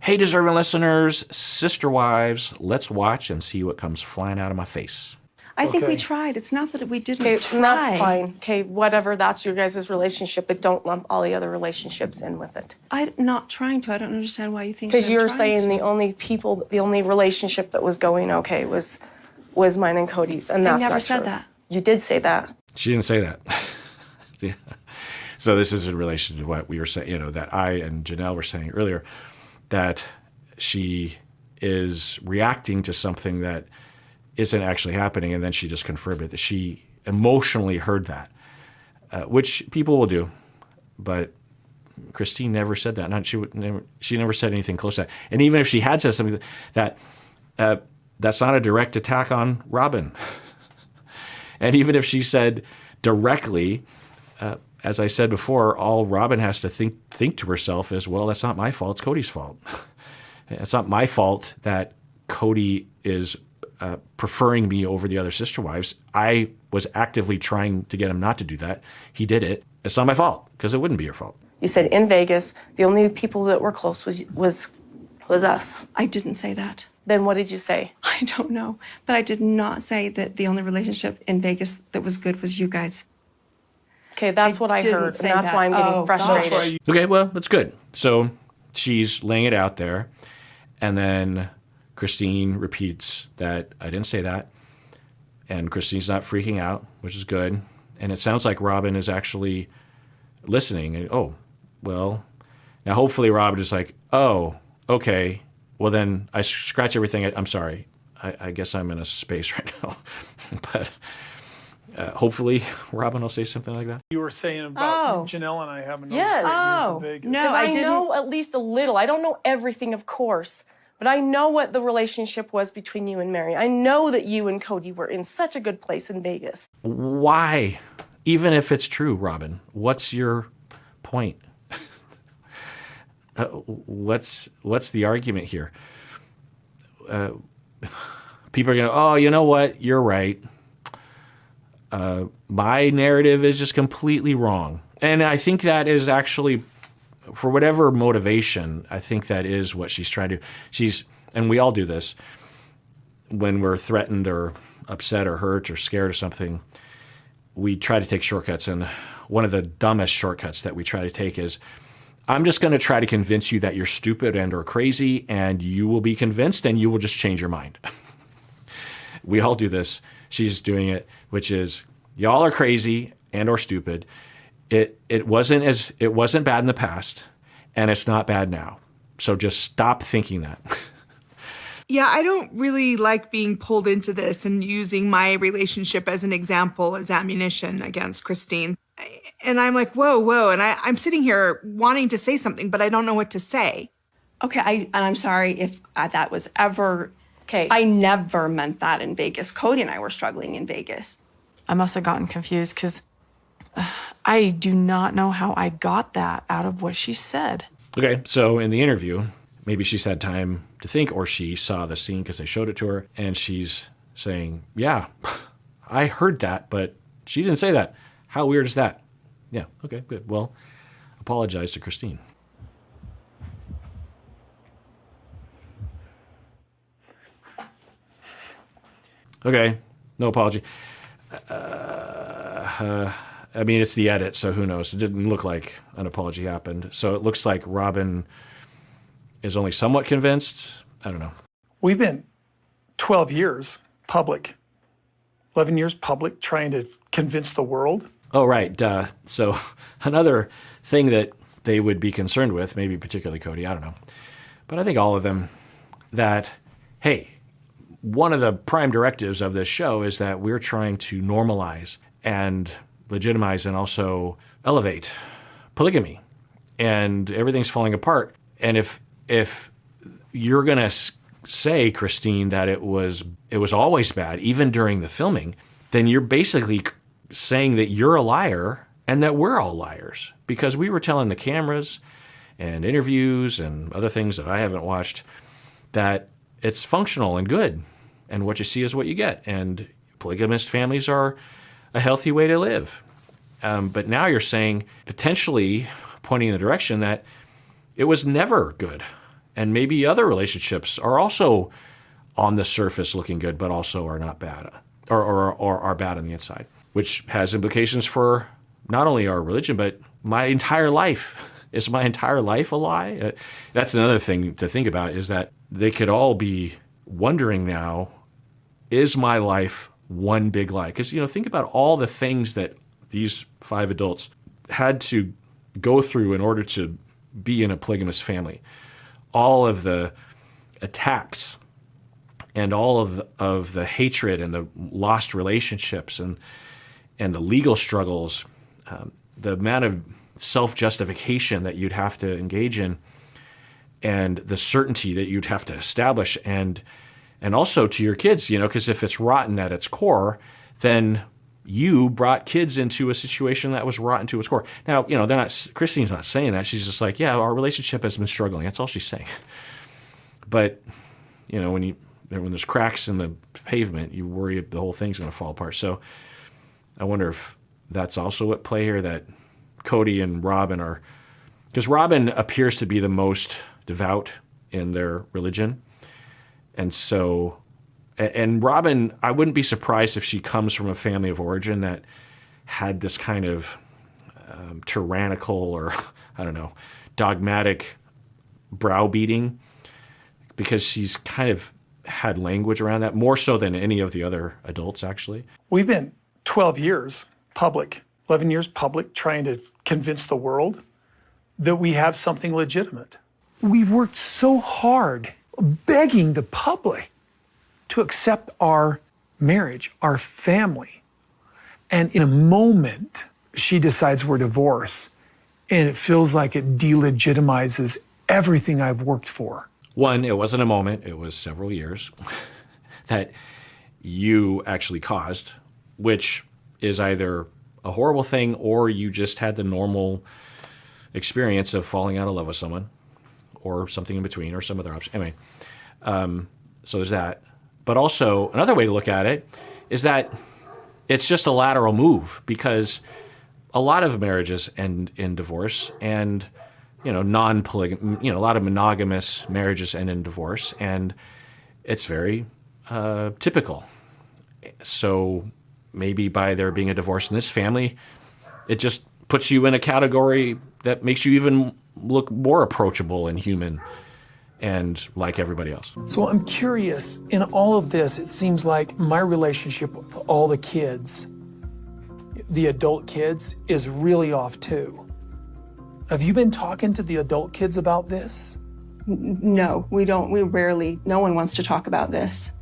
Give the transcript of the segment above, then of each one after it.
Hey, deserving listeners, sister wives, let's watch and see what comes flying out of my face. I think we tried. It's not that we didn't try. And that's fine. Okay, whatever, that's your guys' relationship, but don't lump all the other relationships in with it. I'm not trying to. I don't understand why you think Because I'm you're trying saying the only relationship that was going okay was mine and Cody's, and that's not true. I never said that. You did say that. She didn't say that. Yeah. So this is in relation to what we were saying, that I and Janelle were saying earlier, that she is reacting to something that isn't actually happening, and then she just confirmed it, that she emotionally heard that, which people will do, but Christine never said that. She never said anything close to that. And even if she had said something that's not a direct attack on Robyn. And even if she said directly, as I said before, all Robyn has to think to herself is, well, that's not my fault, it's Cody's fault. It's not my fault that Cody is preferring me over the other sister wives. I was actively trying to get him not to do that. He did it. It's not my fault, because it wouldn't be your fault. You said in Vegas, the only people that were close was us. I didn't say that. Then what did you say? I don't know. But I did not say that the only relationship in Vegas that was good was you guys. Okay, that's what I heard, and that's why I'm getting frustrated. Okay, well, that's good. So she's laying it out there, and then Christine repeats that I didn't say that, and Christine's not freaking out, which is good. And it sounds like Robyn is actually listening. And, oh, well, now hopefully Robyn is like, oh, okay, well then I scratch everything. I'm sorry. I guess I'm in a space right now. But hopefully Robyn will say something like that. You were saying about Janelle and I having those Yes. years in Vegas. No, I know at least a little. I don't know everything, of course, but I know what the relationship was between you and Mary. I know that you and Cody were in such a good place in Vegas. Why? Even if it's true, Robyn, what's your point? What's the argument here? People are going, oh, you know what? You're right. My narrative is just completely wrong. And I think that is actually, for whatever motivation, I think that is what she's trying to do. And we all do this, when we're threatened or upset or hurt or scared or something, we try to take shortcuts. And one of the dumbest shortcuts that we try to take is, I'm just going to try to convince you that you're stupid and or crazy, and you will be convinced and you will just change your mind. We all do this. She's doing it, which is, y'all are crazy and or stupid. It wasn't bad in the past, and it's not bad now. So just stop thinking that. Yeah, I don't really like being pulled into this and using my relationship as an example, as ammunition against Christine. And I'm like, whoa. And I'm sitting here wanting to say something, but I don't know what to say. Okay, I'm sorry if that was ever... Okay. I never meant that in Vegas. Cody and I were struggling in Vegas. I must have gotten confused because I do not know how I got that out of what she said. Okay, so in the interview, maybe she's had time to think, or she saw the scene because they showed it to her, and she's saying, yeah, I heard that, but she didn't say that. How weird is that? Yeah, okay, good. Well, apologize to Christine. Okay, no apology. I mean, it's the edit, so who knows? It didn't look like an apology happened. So it looks like Robyn is only somewhat convinced. I don't know. We've been 12 years public, 11 years public, trying to convince the world. Oh, right. So another thing that they would be concerned with, maybe particularly Cody, I don't know. But I think all of them, that, hey, one of the prime directives of this show is that we're trying to normalize and legitimize and also elevate polygamy. And everything's falling apart. And if you're going to say, Christine, that it was always bad, even during the filming, then you're basically saying that you're a liar and that we're all liars. Because we were telling the cameras and interviews and other things that I haven't watched that it's functional and good. And what you see is what you get. And polygamist families are a healthy way to live. But now you're saying, potentially pointing in the direction that it was never good. And maybe other relationships are also on the surface looking good, but also are not bad, or are bad on the inside, which has implications for not only our religion, but my entire life. Is my entire life a lie? That's another thing to think about, is that they could all be wondering now, is my life one big lie? Because, think about all the things that these 5 adults had to go through in order to be in a polygamous family. All of the attacks and all of the hatred and the lost relationships and the legal struggles, the amount of self-justification that you'd have to engage in, and the certainty that you'd have to establish, and also to your kids, because if it's rotten at its core, then you brought kids into a situation that was rotten to its core. Now, Christine's not saying that. She's just like, yeah, our relationship has been struggling. That's all she's saying. But, when there's cracks in the pavement, you worry the whole thing's going to fall apart. So I wonder if that's also at play here, that Cody and Robyn are, because Robyn appears to be the most devout in their religion. And so, and Robyn, I wouldn't be surprised if she comes from a family of origin that had this kind of tyrannical or, I don't know, dogmatic browbeating, because she's kind of had language around that, more so than any of the other adults, actually. We've been 12 years public, 11 years public, trying to convince the world that we have something legitimate. We've worked so hard begging the public to accept our marriage, our family. And in a moment, she decides we're divorced, and it feels like it delegitimizes everything I've worked for. One, it wasn't a moment, it was several years that you actually caused, which is either a horrible thing or you just had the normal experience of falling out of love with someone, or something in between, or some other option. Anyway, so there's that. But also, another way to look at it is that it's just a lateral move, because a lot of marriages end in divorce, and a lot of monogamous marriages end in divorce, and it's very typical. So maybe by there being a divorce in this family, it just puts you in a category that makes you even look more approachable and human and like everybody else. So I'm curious, in all of this, it seems like my relationship with all the kids, the adult kids, is really off too. Have you been talking to the adult kids about this? No, we don't. No one wants to talk about this.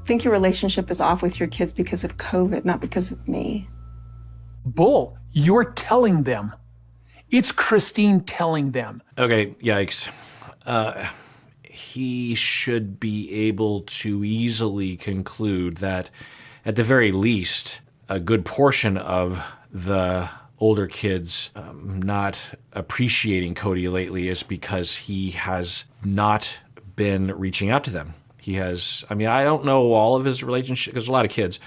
I think your relationship is off with your kids because of COVID, not because of me. Bull, you're telling them. It's Christine telling them. Okay, yikes. He should be able to easily conclude that, at the very least, a good portion of the older kids not appreciating Cody lately is because he has not been reaching out to them. He has, I don't know all of his relationships, there's a lot of kids,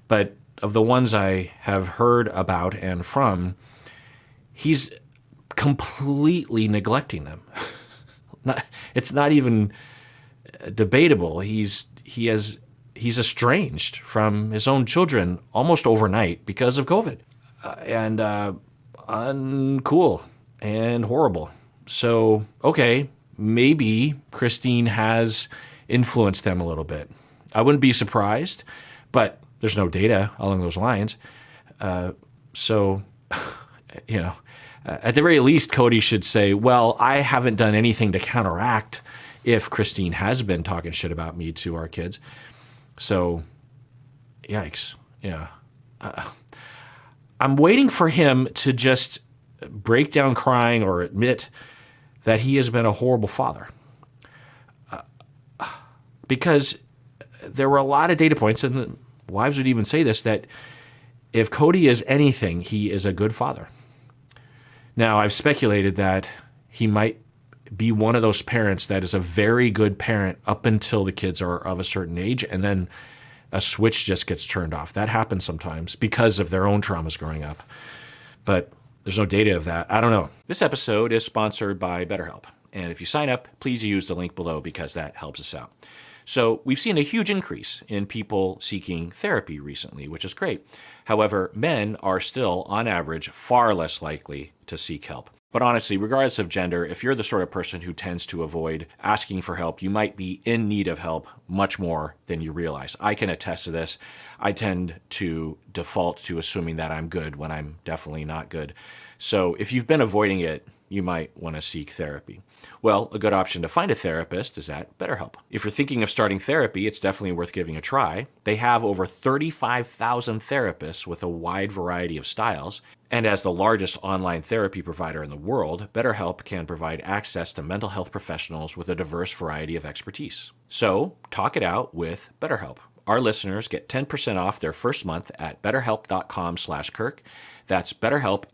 but of the ones I have heard about and from, he's completely neglecting them. It's not even debatable. He's estranged from his own children almost overnight because of COVID, and uncool and horrible. So, okay, maybe Christine has influenced them a little bit. I wouldn't be surprised, but there's no data along those lines. So, at the very least, Cody should say, well, I haven't done anything to counteract if Christine has been talking shit about me to our kids. So, yikes. Yeah. I'm waiting for him to just break down crying or admit that he has been a horrible father. Because there were a lot of data points, and the wives would even say this, that if Cody is anything, he is a good father. Now, I've speculated that he might be one of those parents that is a very good parent up until the kids are of a certain age, and then a switch just gets turned off. That happens sometimes because of their own traumas growing up. But there's no data of that. I don't know. This episode is sponsored by BetterHelp. And if you sign up, please use the link below because that helps us out. So we've seen a huge increase in people seeking therapy recently, which is great. However, men are still, on average, far less likely to seek help. But honestly, regardless of gender, if you're the sort of person who tends to avoid asking for help, you might be in need of help much more than you realize. I can attest to this. I tend to default to assuming that I'm good when I'm definitely not good. So if you've been avoiding it, you might want to seek therapy. Well, a good option to find a therapist is at BetterHelp. If you're thinking of starting therapy, it's definitely worth giving a try. They have over 35,000 therapists with a wide variety of styles. And as the largest online therapy provider in the world, BetterHelp can provide access to mental health professionals with a diverse variety of expertise. So, talk it out with BetterHelp. Our listeners get 10% off their first month at betterhelp.com/Kirk. That's BetterHelp,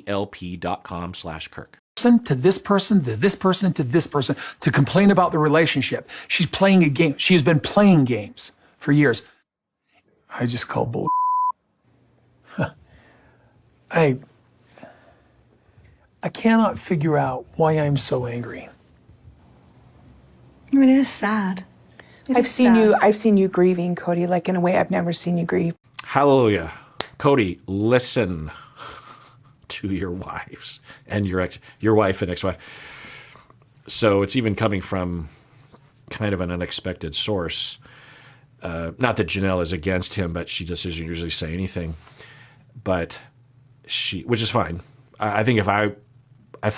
HELP.com/Kirk. To this person, to this person, to this person, to complain about the relationship. She's playing a game. She has been playing games for years. I just call bull. I cannot figure out why I'm so angry. I mean, it is sad. I've seen you grieving, Cody, like in a way I've never seen you grieve. Hallelujah. Cody, listen to your wives and your wife and ex-wife. So it's even coming from kind of an unexpected source. Not that Janelle is against him, but she just doesn't usually say anything. But which is fine. I think if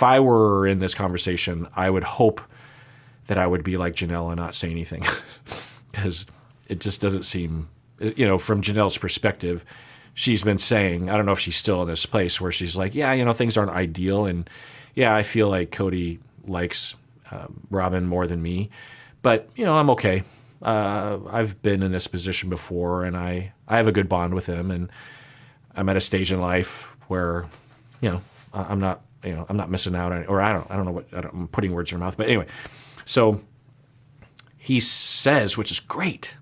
I were in this conversation, I would hope that I would be like Janelle and not say anything, because it just doesn't seem, from Janelle's perspective, she's been saying, I don't know if she's still in this place where she's like, yeah, things aren't ideal. And yeah, I feel like Cody likes Robyn more than me, but I'm okay. I've been in this position before, and I have a good bond with him, and I'm at a stage in life where, I'm not missing out on, or I don't know I'm putting words in her mouth, but anyway. So he says, which is great,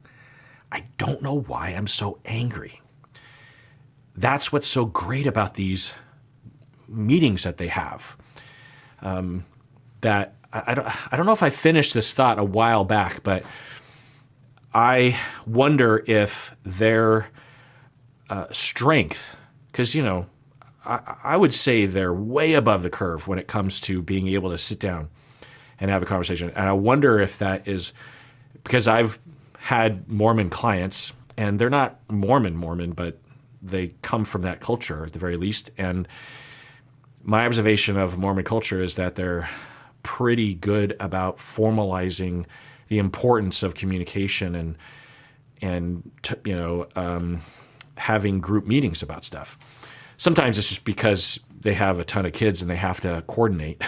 I don't know why I'm so angry. That's what's so great about these meetings that they have. That I don't know if I finished this thought a while back, but I wonder if their strength, because I would say they're way above the curve when it comes to being able to sit down and have a conversation. And I wonder if that is because I've had Mormon clients, and they're not Mormon, but they come from that culture at the very least. And my observation of Mormon culture is that they're pretty good about formalizing the importance of communication and having group meetings about stuff. Sometimes it's just because they have a ton of kids and they have to coordinate.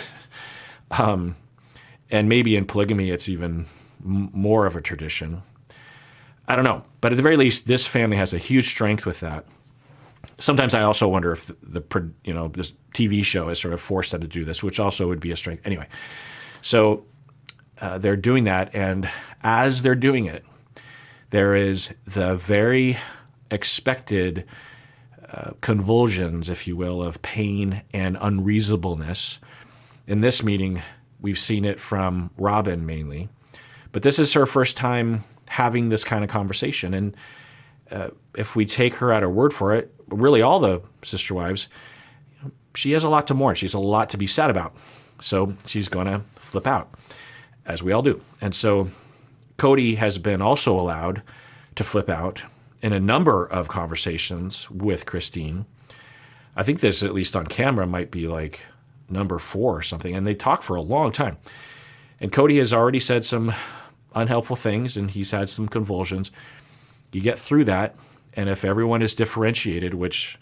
And maybe in polygamy, it's even more of a tradition. I don't know. But at the very least, this family has a huge strength with that. Sometimes I also wonder if this TV show has sort of forced them to do this, which also would be a strength. Anyway, so they're doing that. And as they're doing it, there is the very expected convulsions, if you will, of pain and unreasonableness. In this meeting, we've seen it from Robyn mainly, but this is her first time having this kind of conversation. And if we take her at her word for it, really all the sister wives, she has a lot to mourn. She's a lot to be sad about. So she's going to flip out, as we all do. And so Cody has been also allowed to flip out in a number of conversations with Christine. I think this, at least on camera, might be like number 4 or something. And they talk for a long time. And Cody has already said some unhelpful things, and he's had some convulsions. You get through that, and if everyone is differentiated, which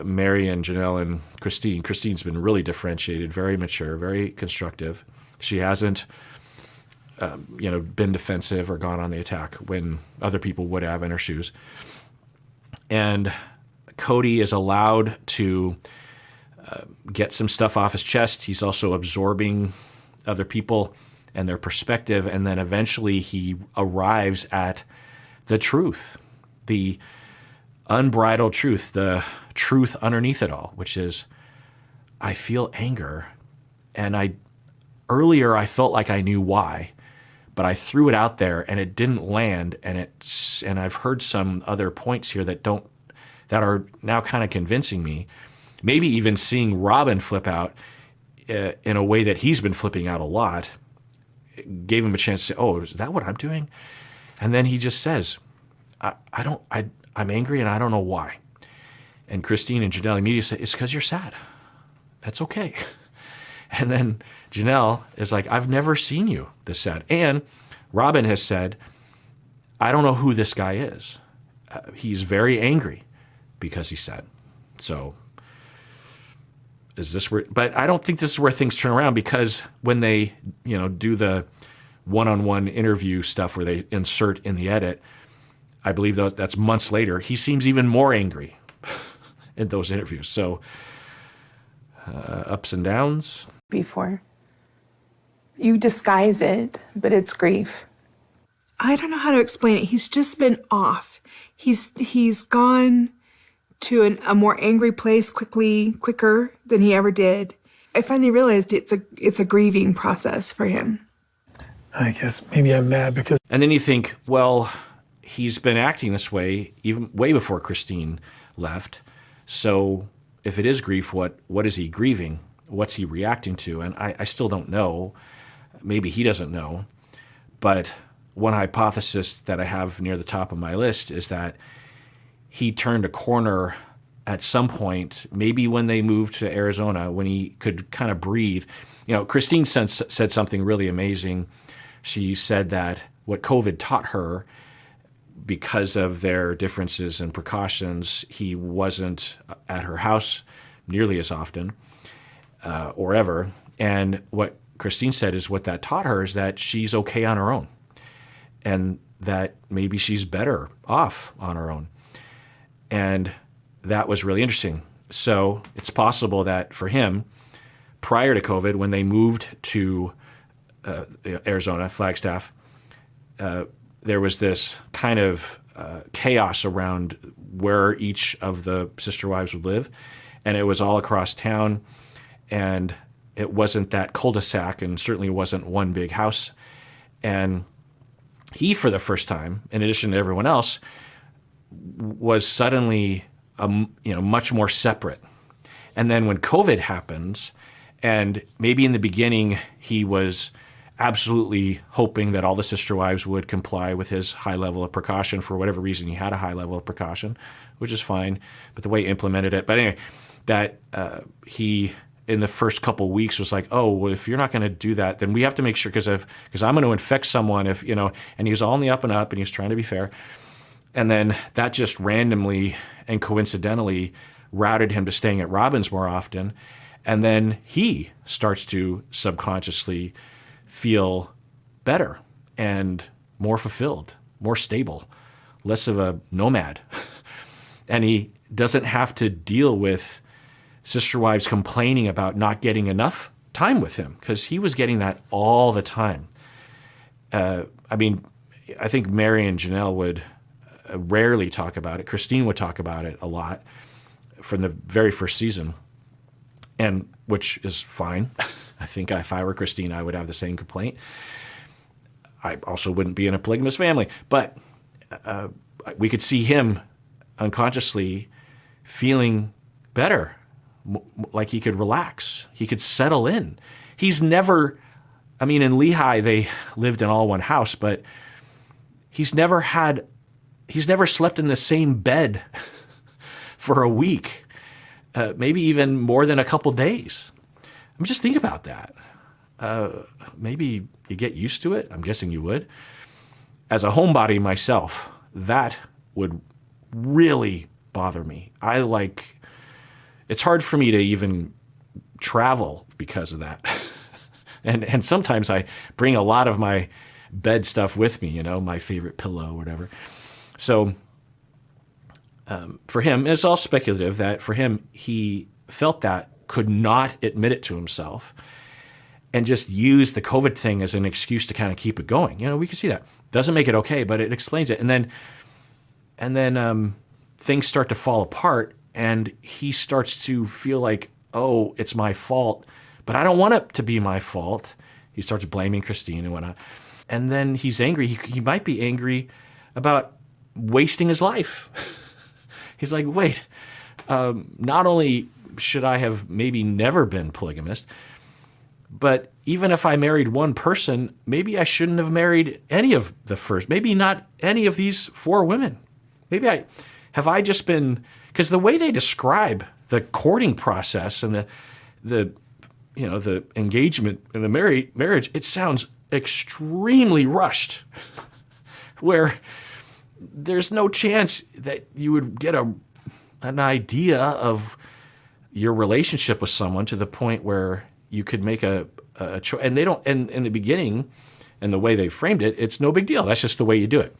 Mary and Janelle and Christine's been really differentiated, very mature, very constructive. She hasn't, been defensive or gone on the attack when other people would have in her shoes. And Cody is allowed to get some stuff off his chest. He's also absorbing other people and their perspective, and then eventually he arrives at the truth, the unbridled truth, the truth underneath it all, which is, I feel anger, and earlier I felt like I knew why, but I threw it out there and it didn't land. And I've heard some other points here that are now kind of convincing me. Maybe even seeing Robyn flip out in a way that he's been flipping out a lot gave him a chance to say, oh, is that what I'm doing? And then he just says, I'm angry and I don't know why. And Christine and Janelle immediately say, it's because you're sad. That's okay. And then Janelle is like, I've never seen you this sad. And Robyn has said, I don't know who this guy is. He's very angry because he's sad. So is this where, but I don't think this is where things turn around, because when they, do the one-on-one interview stuff where they insert in the edit, I believe that's months later, he seems even more angry in those interviews. So ups and downs. Before. You disguise it, but it's grief. I don't know how to explain it. He's just been off. He's gone to a more angry place quicker than he ever did. I finally realized it's a grieving process for him. I guess maybe I'm mad because... And then you think, well, he's been acting this way even way before Christine left. So if it is grief, what is he grieving? What's he reacting to? And I still don't know. Maybe he doesn't know. But one hypothesis that I have near the top of my list is that he turned a corner at some point, maybe when they moved to Arizona, when he could kind of breathe. Christine said something really amazing. She said that what COVID taught her, because of their differences and precautions, he wasn't at her house nearly as often or ever. And what Christine said is what that taught her is that she's okay on her own, and that maybe she's better off on her own. And that was really interesting. So it's possible that for him, prior to COVID, when they moved to Arizona, Flagstaff, there was this kind of chaos around where each of the sister wives would live. And it was all across town. And it wasn't that cul-de-sac, and certainly wasn't one big house. And he, for the first time, in addition to everyone else, was suddenly much more separate. And then when COVID happens, and maybe in the beginning he was absolutely hoping that all the sister wives would comply with his high level of precaution. For whatever reason, he had a high level of precaution, which is fine, but the way he implemented it. But anyway, that he, in the first couple of weeks, was like, oh, well, if you're not going to do that, then we have to make sure, because I'm going to infect someone if, and he was all on the up and up, and he was trying to be fair. And then that just randomly and coincidentally routed him to staying at Robyn's more often. And then he starts to subconsciously feel better and more fulfilled, more stable, less of a nomad. And he doesn't have to deal with sister wives complaining about not getting enough time with him, because he was getting that all the time. I think Mary and Janelle would rarely talk about it. Christine would talk about it a lot from the very first season, and which is fine. I think if I were Christine, I would have the same complaint. I also wouldn't be in a polygamous family, but we could see him unconsciously feeling better, like he could relax, he could settle in. He's never, in Lehigh, they lived in all one house, but he's never slept in the same bed for a week, maybe even more than a couple days. Just think about that. Maybe you get used to it. I'm guessing you would. As a homebody myself, that would really bother me. It's hard for me to even travel because of that. And sometimes I bring a lot of my bed stuff with me, my favorite pillow, whatever. So for him, it's all speculative that for him, he felt that, could not admit it to himself, and just use the COVID thing as an excuse to kind of keep it going. We can see that. Doesn't make it okay, but it explains it. And then things start to fall apart, and he starts to feel like, oh, it's my fault, but I don't want it to be my fault. He starts blaming Christine and whatnot. And then he's angry. He might be angry about wasting his life. He's like, wait, not only should I have maybe never been polygamist, but even if I married one person, maybe I shouldn't have married any of the first, maybe not any of these 4 women. Maybe I just been, because the way they describe the courting process and the engagement and the marriage, it sounds extremely rushed, where there's no chance that you would get an idea of your relationship with someone to the point where you could make a choice. And they don't, and in the beginning, and the way they framed it, it's no big deal. That's just the way you do it.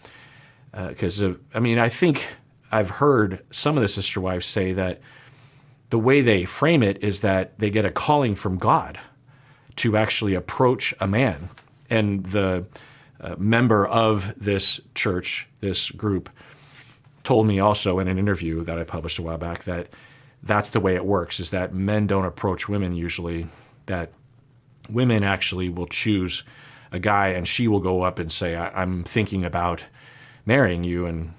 Because, I think I've heard some of the sister wives say that the way they frame it is that they get a calling from God to actually approach a man. And the member of this church, this group, told me also in an interview that I published a while back that that's the way it works, is that men don't approach women usually, that women actually will choose a guy and she will go up and say, I'm thinking about marrying you and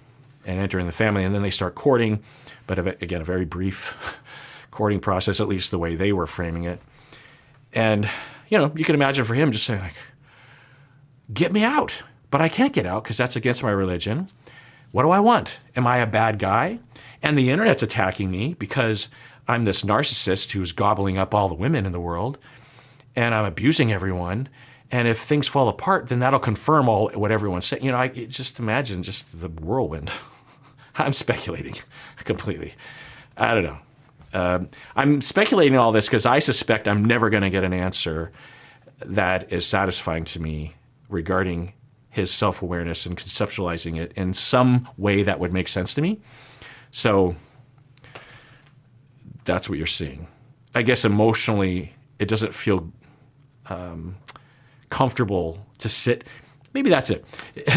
entering the family. And then they start courting, but again, a very brief courting process, at least the way they were framing it. And, you can imagine for him just saying like, get me out, but I can't get out because that's against my religion. What do I want? Am I a bad guy? And the internet's attacking me because I'm this narcissist who's gobbling up all the women in the world and I'm abusing everyone. And if things fall apart, then that'll confirm what everyone's saying. I just imagine just the whirlwind. I'm speculating completely. I don't know. I'm speculating all this because I suspect I'm never going to get an answer that is satisfying to me regarding his self-awareness and conceptualizing it in some way that would make sense to me. So that's what you're seeing. I guess emotionally, it doesn't feel comfortable to sit. Maybe that's it.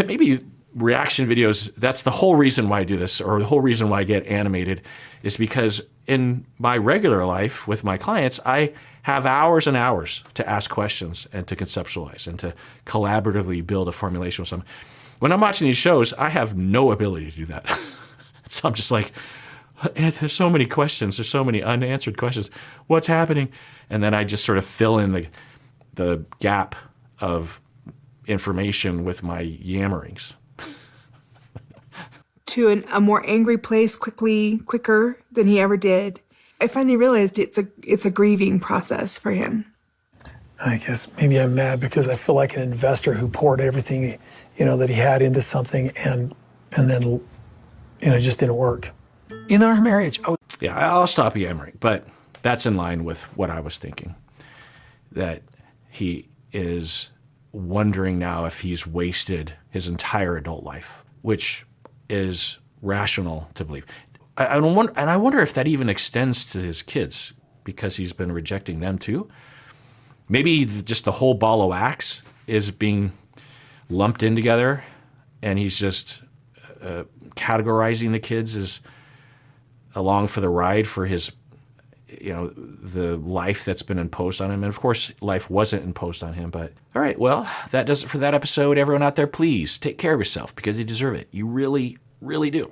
Maybe reaction videos, that's the whole reason why I do this, or the whole reason why I get animated, is because in my regular life with my clients, I have hours and hours to ask questions and to conceptualize and to collaboratively build a formulation with someone. When I'm watching these shows, I have no ability to do that. So I'm just like, there's so many questions. There's so many unanswered questions. What's happening? And then I just sort of fill in the gap of information with my yammerings. To a more angry place quicker than he ever did. I finally realized it's a grieving process for him. I guess maybe I'm mad because I feel like an investor who poured everything, that he had into something and then, it just didn't work. In our marriage. Yeah, I'll stop yammering, but that's in line with what I was thinking. That he is wondering now if he's wasted his entire adult life, which is rational to believe. I wonder if that even extends to his kids because he's been rejecting them too. Maybe just the whole ball of wax is being lumped in together and he's just categorizing the kids as along for the ride for his, the life that's been imposed on him. And of course, life wasn't imposed on him, but all right, well, that does it for that episode. Everyone out there, please take care of yourself because you deserve it. You really, really do.